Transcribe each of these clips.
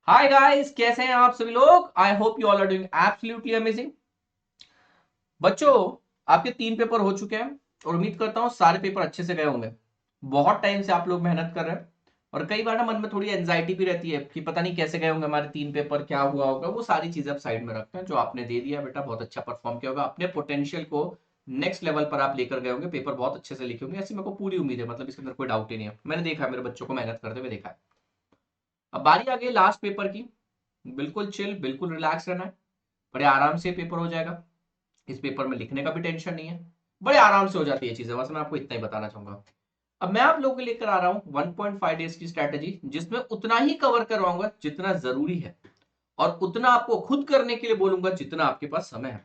Hi guys, कैसे हैं आप सभी लोग। I hope you all are doing absolutely amazing. बच्चों, आपके 3 पेपर हो चुके हैं और उम्मीद करता हूं सारे पेपर अच्छे से गए होंगे। बहुत टाइम से आप लोग मेहनत कर रहे हैं और कई बार ना मन में थोड़ी एंजाइटी भी रहती है कि पता नहीं कैसे गए होंगे हमारे 3 पेपर, क्या हुआ होगा। वो सारी चीजें आप साइड में रखते हैं। जो आपने दे दिया बेटा, बहुत अच्छा परफॉर्म किया होगा, अपने पोटेंशियल को नेक्स्ट लेवल पर आप लेकर गए होंगे, पेपर बहुत अच्छे से लिखे होंगे, ऐसी मेरे को पूरी उम्मीद है। मतलब इसके अंदर कोई डाउट ही नहीं है, मैंने देखा है मेरे बच्चों को मेहनत करते हुए देखा है। अब बारी आ गई लास्ट पेपर की। बिल्कुल चिल, बिल्कुल रिलैक्स रहना है। बड़े आराम से पेपर हो जाएगा। इस पेपर में लिखने का भी टेंशन नहीं है, बड़े आराम से हो जाती है चीजें। बस मैं आपको इतना ही बताना चाहूंगा। अब मैं आप लोगों को लेकर आ रहा हूं 1.5 डेज की स्ट्रैटेजी, जिसमें उतना ही कवर करवाऊंगा जितना जरूरी है और उतना आपको खुद करने के लिए बोलूंगा जितना आपके पास समय है।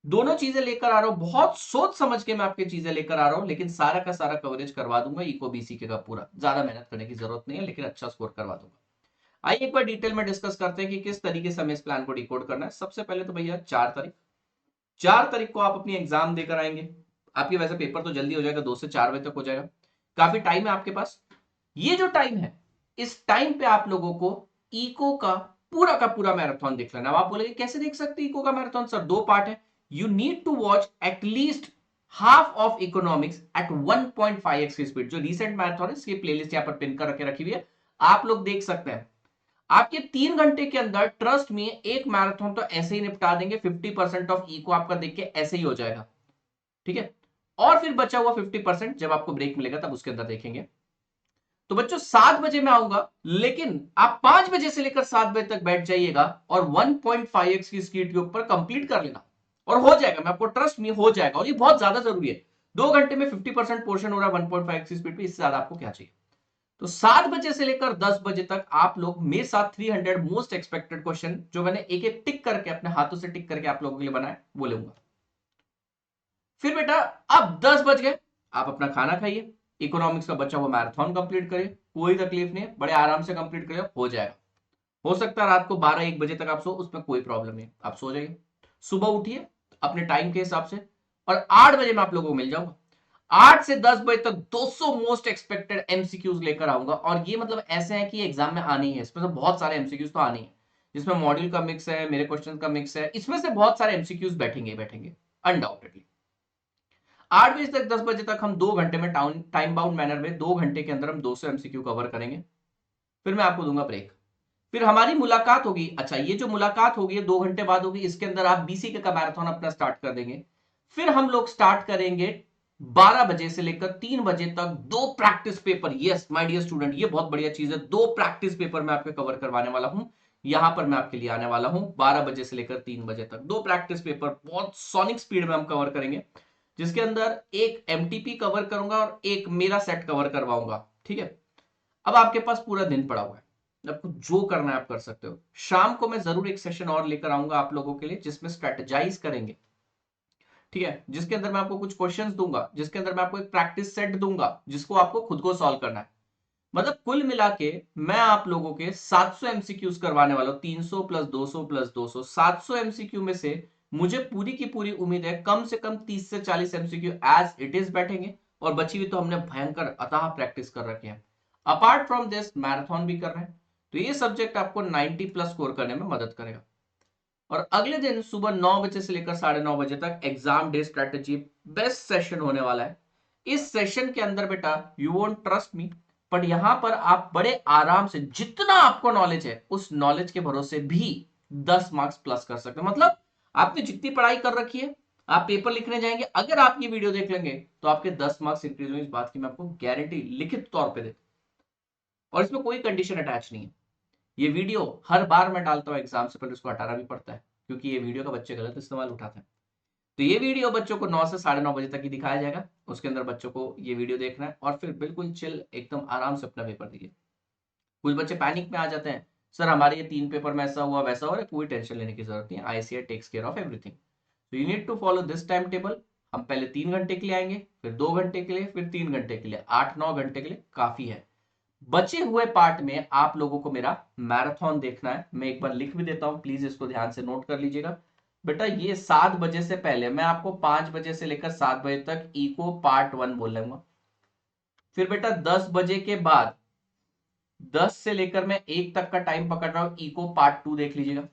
दोनों चीजें लेकर आ रहा हूं, बहुत सोच समझ के मैं आपकी चीजें लेकर आ रहा हूं, लेकिन सारा का सारा कवरेज करवा दूंगा इको बीसी के का पूरा। ज्यादा मेहनत करने की जरूरत नहीं है, लेकिन अच्छा स्कोर करवा दूंगा। आइए एक बार डिटेल में डिस्कस करते हैं कि किस तरीके से हमें इस प्लान को डिकोड करना है। सबसे पहले तो भैया 4 तारीख को आप अपनी एग्जाम देकर आएंगे। आपके वैसे पेपर तो जल्दी हो जाएगा, 2 से 4 बजे तक हो जाएगा। काफी टाइम है आपके पास। ये जो टाइम है, इस टाइम पे आप लोगों को इको का पूरा मैराथन देख लेना। अब आप बोलेंगे कैसे देख सकते हैं इको का मैराथन सर, 2 पार्ट है। You need to watch at least half of economics at 1.5x की स्पीड। जो रिसेंट मैराथन है, इसकी प्लेलिस्ट यहां पर पिन कर रखी हुई है, आप लोग देख सकते हैं। आपके 3 घंटे के अंदर ट्रस्ट में एक मैराथन तो ऐसे ही निपटा देंगे। 50% ऑफ ई को आपका देख के ऐसे ही हो जाएगा, ठीक है। और फिर बचा हुआ 50% जब आपको ब्रेक मिलेगा तब उसके अंदर देखेंगे। तो बच्चों 7 बजे मैं आऊंगा, लेकिन आप 5 बजे से लेकर 7 बजे तक बैठ जाइएगा और 1.5x की स्पीड के ऊपर कंप्लीट कर लेना। और हो जाएगा, मैं आपको ट्रस्ट में हो जाएगा। और ये बहुत ज्यादा जरूरी है। 2 घंटे में 50% पोर्शन हो रहा है 1.5x की स्पीड पे, इससे ज्यादा आपको क्या चाहिए। तो 7 बजे से लेकर 10 बजे तक आप लोग मेरे साथ 300 मोस्ट एक्सपेक्टेड क्वेश्चन, जो मैंने एक एक टिक करके अपने हाथों से टिक करके आप लोगों के लिए बनाए, वो लूंगा। फिर बेटा, अब 10 बज गए, आप अपना खाना खाइए, इकोनॉमिक्स का बच्चा हुआ मैराथन कंप्लीट करिए। कोई तकलीफ नहीं है, बड़े आराम से कंप्लीट करिए, हो जाएगा। हो सकता है रात को 12-1 बजे तक आप सो, उसमें कोई प्रॉब्लम नहीं, आप सो जाइए। सुबह उठिए अपने टाइम के हिसाब से, और 8 बजे मैं आप लोगों को मिल जाऊंगा। 8 से 10 बजे तक 200 मोस्ट एक्सपेक्टेड एमसीक्यूज लेकर आऊंगा। और ये मतलब ऐसे हैं कि एग्जाम में आने ही है, इसमें से बहुत सारे एमसीक्यूज तो आने ही है। जिसमें मॉड्यूल का मिक्स है, मेरे क्वेश्चन का मिक्स है, इसमें से बहुत सारे एमसीक्यूज बैठेंगे ही बैठेंगे अनडाउटेडली। 8 बजे तक 10 बजे तक हम 2 घंटे में टाइम बाउंड मैनर में, 2 घंटे के अंदर हम 200 एमसीक्यू कवर करेंगे। फिर मैं आपको दूंगा ब्रेक। फिर हमारी मुलाकात होगी। अच्छा, ये जो मुलाकात होगी 2 घंटे बाद होगी, इसके अंदर आप बीसी का मैराथन अपना स्टार्ट कर देंगे। फिर हम लोग स्टार्ट करेंगे 12 बजे से लेकर 3 बजे तक 2 practice paper. Yes my dear student, ये बहुत बढ़िया चीज है। 2 प्रैक्टिस पेपर मैं आपके कवर करवाने वाला हूं। यहां पर मैं आपके लिए आने वाला हूं 12 बजे से लेकर 3 बजे तक। 2 प्रैक्टिस पेपर बहुत सोनिक स्पीड में हम कवर करेंगे, जिसके अंदर एक एमटीपी कवर करूंगा और एक मेरा सेट कवर करवाऊंगा, ठीक है। अब आपके पास पूरा दिन पड़ा हुआ है, आपको जो करना है आप कर सकते हो। शाम को मैं जरूर एक सेशन और लेकर आऊंगा आप लोगों के लिए, जिसमें स्ट्रेटेजाइज करेंगे, ठीक है। जिसके अंदर मैं आपको कुछ क्वेश्चंस दूंगा, जिसके अंदर मैं आपको एक प्रैक्टिस सेट दूंगा, जिसको आपको खुद को सॉल्व करना है। मतलब कुल मिला के मैं आप लोगों के 700 एमसीक्यूज करवाने वाला हूं। 300 प्लस 200 प्लस 200, 700 एमसीक्यू में से मुझे पूरी की पूरी उम्मीद है कम से कम 30 से 40 एमसीक्यू एज इट इज बैठेंगे। और बची हुई तो हमने भयंकर अथाह प्रैक्टिस कर रखे हैं। अपार्ट फ्रॉम दिस मैराथन भी कर रहे हैं, तो ये सब्जेक्ट आपको 90 प्लस स्कोर करने में मदद करेगा। और अगले दिन सुबह 9 बजे से लेकर 9:30 बजे तक exam day strategy best session होने वाला है। इस सेशन के अंदर बेटा, you won't trust me, but यहां पर आप बड़े आराम से जितना आपको नॉलेज है उस नॉलेज के भरोसे भी 10 मार्क्स प्लस कर सकते हैं। मतलब आपने जितनी पढ़ाई कर रखी है, आप पेपर लिखने जाएंगे, अगर आप ये वीडियो देख लेंगे तो आपके 10 मार्क्स इंक्रीज होंगे। इस बात की मैं आपको गारंटी लिखित तौर पर देता हूं। और इसमें कोई कंडीशन अटैच नहीं है। ये वीडियो हर बार मैं डालता हूं एग्जाम से पहले, उसको हटाना भी पड़ता है, क्योंकि ये वीडियो का बच्चे गलत इस्तेमाल उठाते हैं। तो ये वीडियो बच्चों को 9 से 9:30 बजे तक ही दिखाया जाएगा। उसके अंदर बच्चों को ये वीडियो देखना है और फिर बिल्कुल चिल एकदम आराम से अपना पेपर दीजिए। कुछ बच्चे पैनिक में आ जाते हैं, सर हमारे ये 3 पेपर में ऐसा हुआ वैसा हुआ। कोई टेंशन लेने की जरूरत नहीं है, ICI takes care of everything. तो you need to follow this time table. हम पहले 3 घंटे के लिए आएंगे, फिर 2 घंटे के लिए, फिर 3 घंटे के लिए। 8-9 घंटे के लिए काफी है। बचे हुए पार्ट में आप लोगों को मेरा मैराथन देखना है। मैं एक बार लिख भी देता हूं, प्लीज इसको ध्यान से नोट कर लीजिएगा। बेटा ये 7 बजे से पहले मैं आपको 5 बजे से लेकर 7 बजे तक इको पार्ट 1 बोल लूंगा। फिर बेटा 10 बजे के बाद 10 से लेकर मैं 1 तक का टाइम पकड़ रहा हूं, इको पार्ट 2 देख लीजिएगा,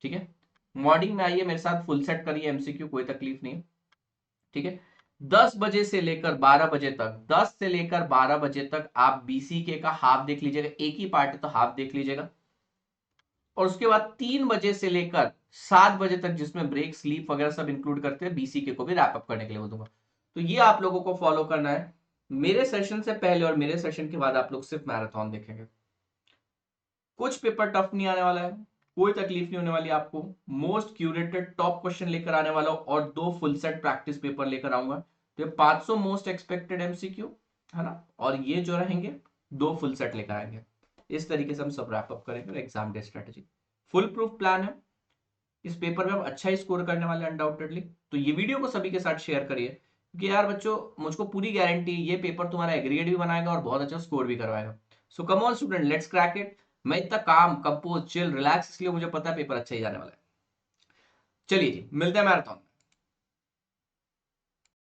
ठीक है। मॉर्निंग में आइए, मेरे साथ फुल सेट करिए एमसीक्यू, कोई तकलीफ नहीं है, ठीक है। 10 बजे से लेकर 12 बजे तक, 10 से लेकर 12 बजे तक आप बीसीके का हाफ देख लीजिएगा, एक ही पार्ट है तो हाफ देख लीजिएगा। और उसके बाद 3 बजे से लेकर 7 बजे तक, जिसमें ब्रेक स्लीप वगैरह सब इंक्लूड करते हैं, बीसीके को भी रैप अप करने के लिए बोलूंगा। तो ये आप लोगों को फॉलो करना है। मेरे सेशन से पहले और मेरे सेशन के बाद आप लोग सिर्फ मैराथन देखेंगे। कुछ पेपर टफ नहीं आने वाला है, कोई तकलीफ नहीं होने वाली आपको। मोस्ट क्यूरेटेड टॉप क्वेश्चन लेकर आने वाला हूं और 2 फुल सेट प्रैक्टिस पेपर लेकर आऊंगा। तो ये 500 मोस्ट एक्सपेक्टेड एमसीक्यू है ना, और ये जो रहेंगे 2 फुल सेट लेकर आएंगे। इस तरीके से हम सब रैप अप करेंगे exam day strategy. Full proof plan है, इस पेपर में हम अच्छा ही स्कोर करने वाले अनडाउटेडली। तो ये वीडियो को सभी के साथ शेयर करिए, क्योंकि यार बच्चों, मुझको पूरी गारंटी है ये पेपर तुम्हारा एग्रीगेट भी बनाएगा और बहुत अच्छा स्कोर भी करवाएगा। So come on student, let's crack it. मैं इतना काम, कंपोज, चिल, रिलैक्स, इसलिए मुझे पता है पेपर अच्छा ही जाने वाला है। चलिए जी, मिलते हैं मैराथन।